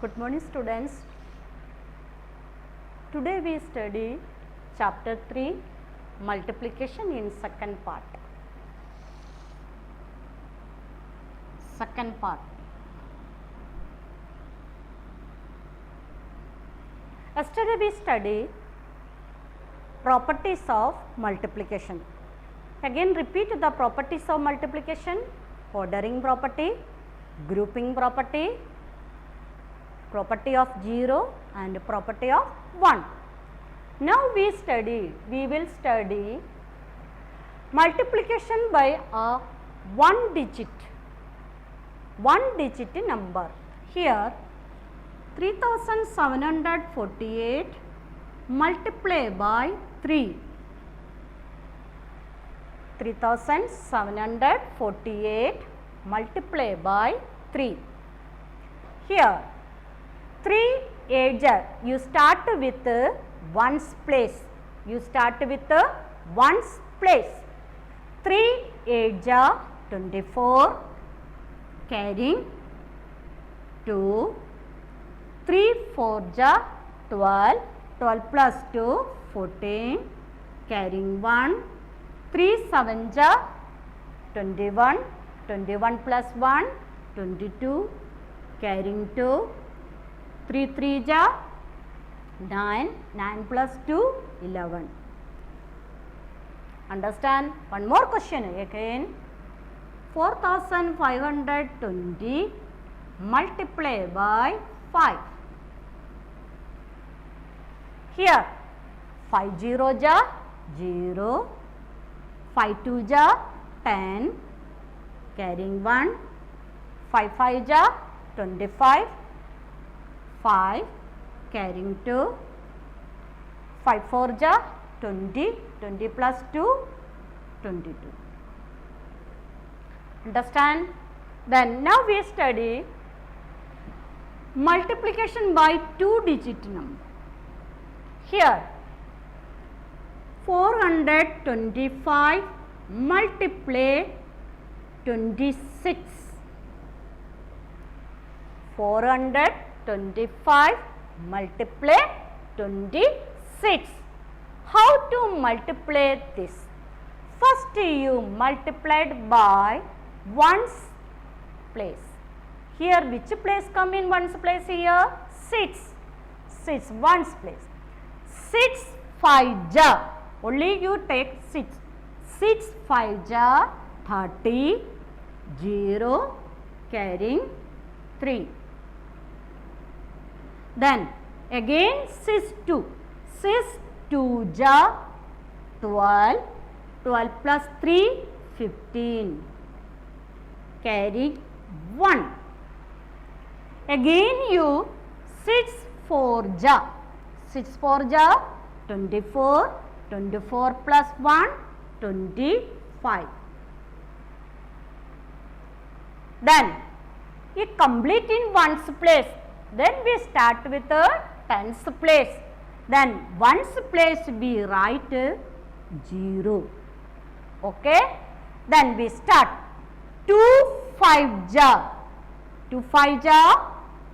Good morning students. Today we study chapter 3 multiplication in second part. Second part. Yesterday we studied properties of multiplication. Again repeat the properties of multiplication: ordering property, grouping property, property of 0 and property of 1. Now we will study multiplication by a one digit number. Here 3748 multiply by 3. 3748 multiply by 3. Here 3 8s, you start with ones place. You start with ones place. 3 8s 24, carrying 2. 3 4s 12, 12 plus 2 14, carrying 1. 3 7s 21, 21 plus 1 22, carrying 2. 3 3s 9, 9 plus 2 11. Understand? One more question again. 4520 multiply by 5. Here 5 zeros 0, 5 2s 10, carrying 1. 5 5s 25, 5, carrying 2. 5 4s 20, 20 plus 2 22. Understand? Then now we study multiplication by two digit number. Here 425 multiply 26. 425 multiply 26. How to multiply this? First you multiplied by ones place. Here which place come in ones place here? 6. 6 ones place. 6 5s, only you take 6. 6 5s 30, 0, carrying 3. Then again 6 2. 6 2s 12, 12 plus 3 15, carry 1. Again you 6 4s 24, 24 plus 1 25. Then you complete in ones place. Then we start with the tens place. Then ones place we write 0. Okay. Then we start 2 5s 2 5s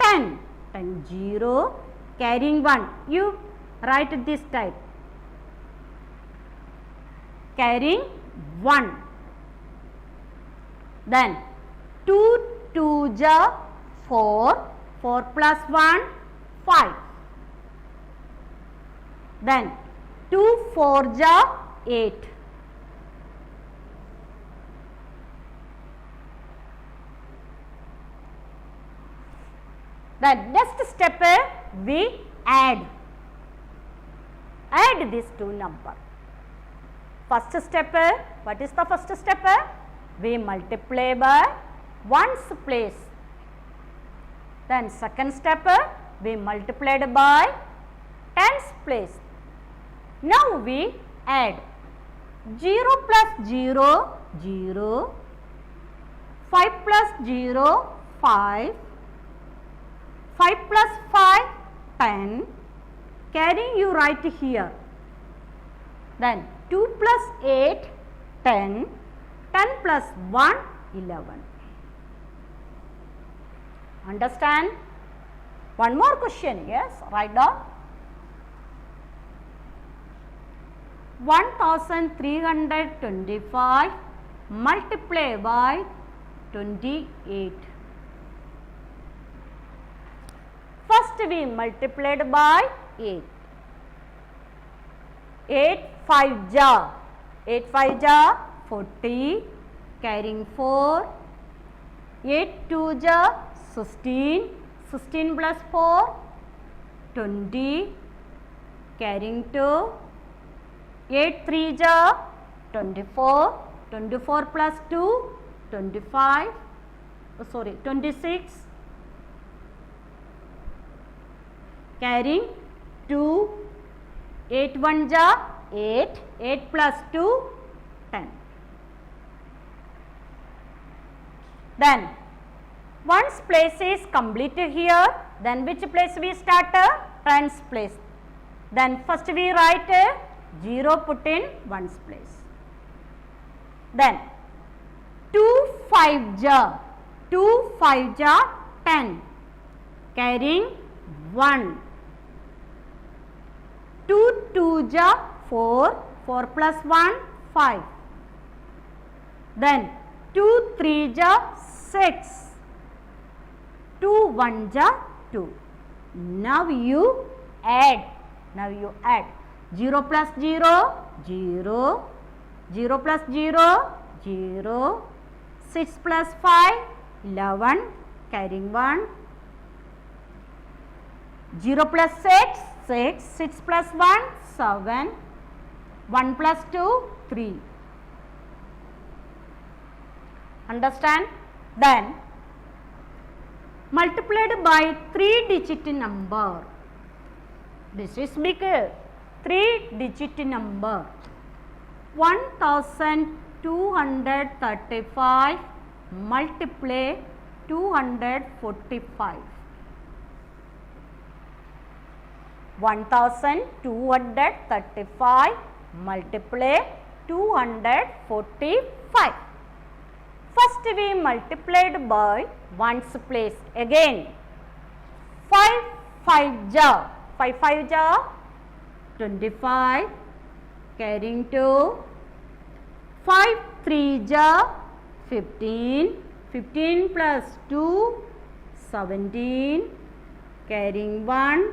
10, 10 0, carrying 1. You write this type, carrying 1. Then 2 2s 4, 4 plus 1 5. Then 2 4s 8. The next step we add these two numbers. First step, what is the first step? We multiply by ones place. Then second step, we multiplied by tens place. Now we add 0 plus 0 0, 5 plus 0 5, 5 plus 5 10, carrying you write here. Then 2 plus 8 10, 10 plus 1 11. Understand? One more question, yes, write down. 1325 multiply by 28. First we multiplied by 8. 8 5 ja, 8 5 ja 40, carrying 4. 8 2 ja 16, 16 plus 4 20, carrying 2. 8 3 ja 24, 24 plus 2 25, 26, carrying 2. 8 1 ja 8, 8 plus 2 10. Then ones place is completed here, then which place we start? Tens place. Then first we write 0 put in ones place. Then 2 5 ja 10, carrying 1. 2 2 ja 4, 4 plus 1 5. Then 2 3 ja 6, 2 1 ja 2. Now you add. 0 plus 0, 0, 0 plus 0, 0, 6 plus 5, 11, carrying 1, 0 plus 6, 6, 6 plus 1, 7, 1 plus 2, 3. Understand? Then multiplied by 3-digit number. This is big. 3-digit number. 1235 multiply 245. 1235 multiply 245. First we multiplied by ones place. Again 5 5 ja 5 5 ja 25, carrying 2. 5 3 ja 15, 15 plus 2 17, carrying 1.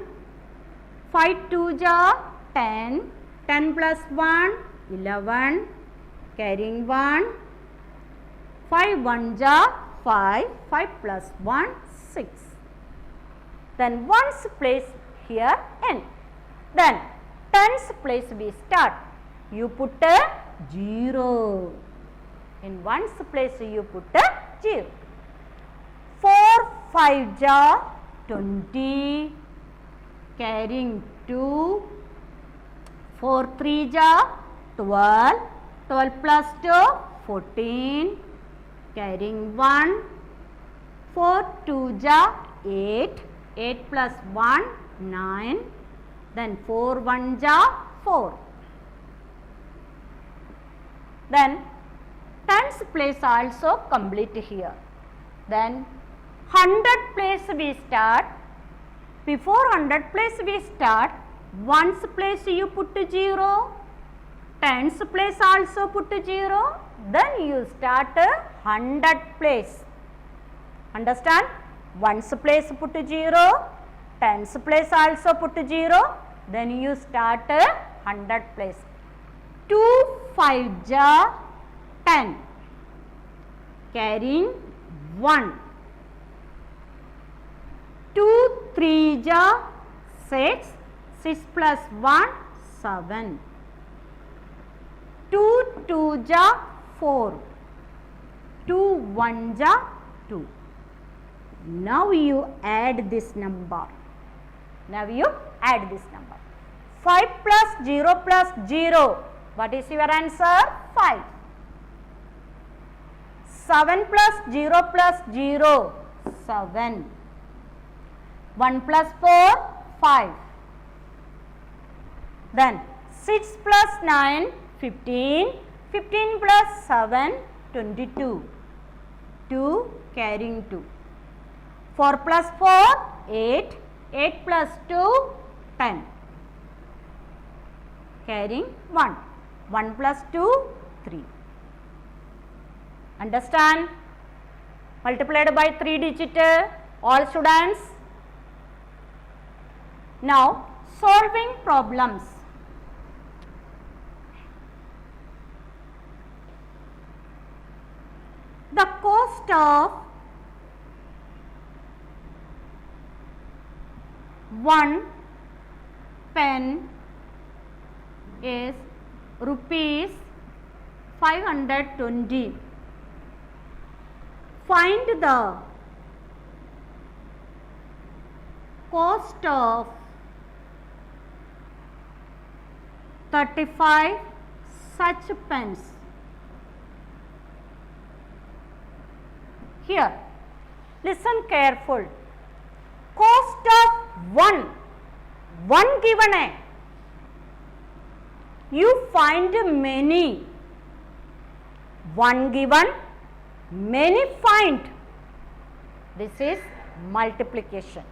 5 2 ja 10, 10 plus 1 11, carrying 1. 5 1 ja 5, 5 plus 1 6. Then ones place here n. Then tens place we start. You put a 0. In ones place you put a 0. 4 5 ja 20, carrying 2. 4 3 ja 12, 12 plus 2 14, carrying 1. 4 2 ja 8, 8 plus 1 9, then 4 1 ja 4. Then tens place also complete here. Then 100 place we start. Before 100 place we start, ones place you put 0, tens place also put 0, then you start 100 place. Understand? Ones place put 0, tens place also put 0, then you start 100 place. 2 5 ja 10, carrying 1. 2 3 ja 6, 6 plus 1 7. 2 2 ja 4, 2 1 ja 2. Now you add this number. 5 plus 0 plus 0. What is your answer? 5. 7 plus 0 plus 0. 7. 1 plus 4. 5. Then 6 plus 9. 15. 15 plus 7. 22. 2 carrying 2. 4 plus 4. 8. 8 plus 2, 10. Carrying 1. 1 plus 2, 3. Understand? Multiplied by 3 digit, all students. Now, solving problems. The cost of 1 pen is rupees 520. Find the cost of 35 such pens. Here, listen careful. Cost of 1 given a. You find many. 1 given, many find. This is multiplication.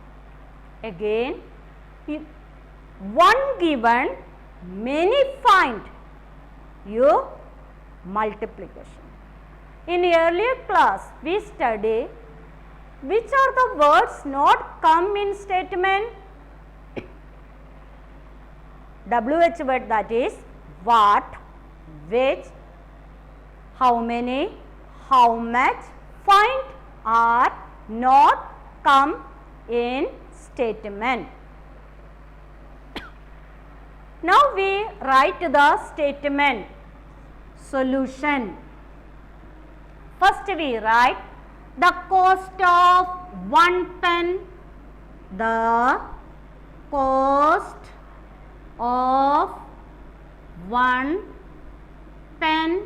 Again, 1 given, many find. You multiplication. In earlier class, we study which are the words not come in statement. WH word, that is what, which, how many, how much, find are not come in statement. Now we write the statement solution. First we write the cost of 1 pen. The cost of 1 pen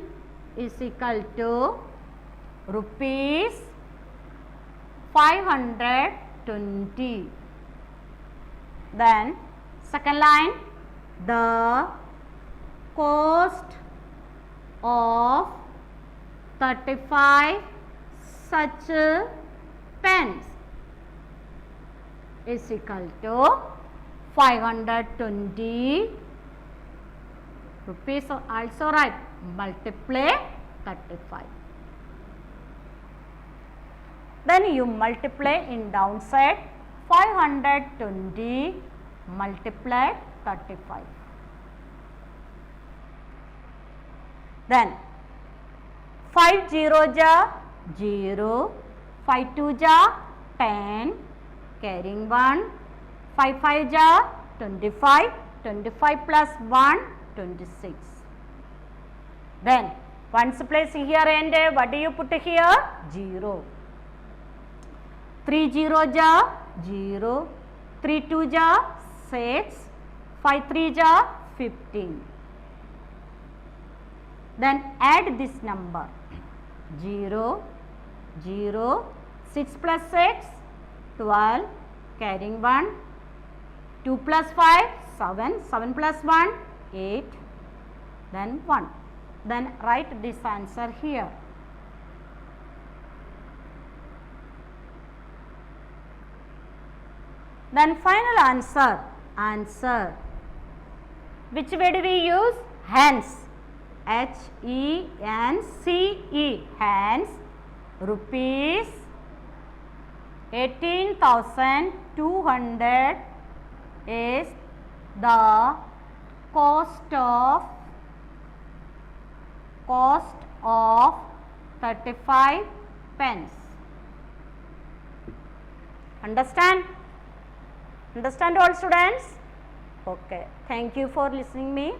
is equal to rupees 520. Then second line, the cost of 35 such pens is equal to 520 rupees. Also write multiply 35. Then you multiply in downside 520 multiply 35. Then 5 0 ja 0, 5 2 ja 10, carrying 1, 5 5 ja 25, 25 plus 1 26. Then ones place here and what do you put here? 0. 3 0 ja 0, 3 2 ja 6, 5 3 ja 15. Then add this number 0 0, 6 plus 6 12, carrying 1, 2 plus 5 7, 7 plus 1 8, then 1. Then write this answer here. Then final answer. Which way do we use? Hence. HENCE, hence rupees 18,200 is the cost of 35 pence. Understand all students? Okay, thank you for listening me.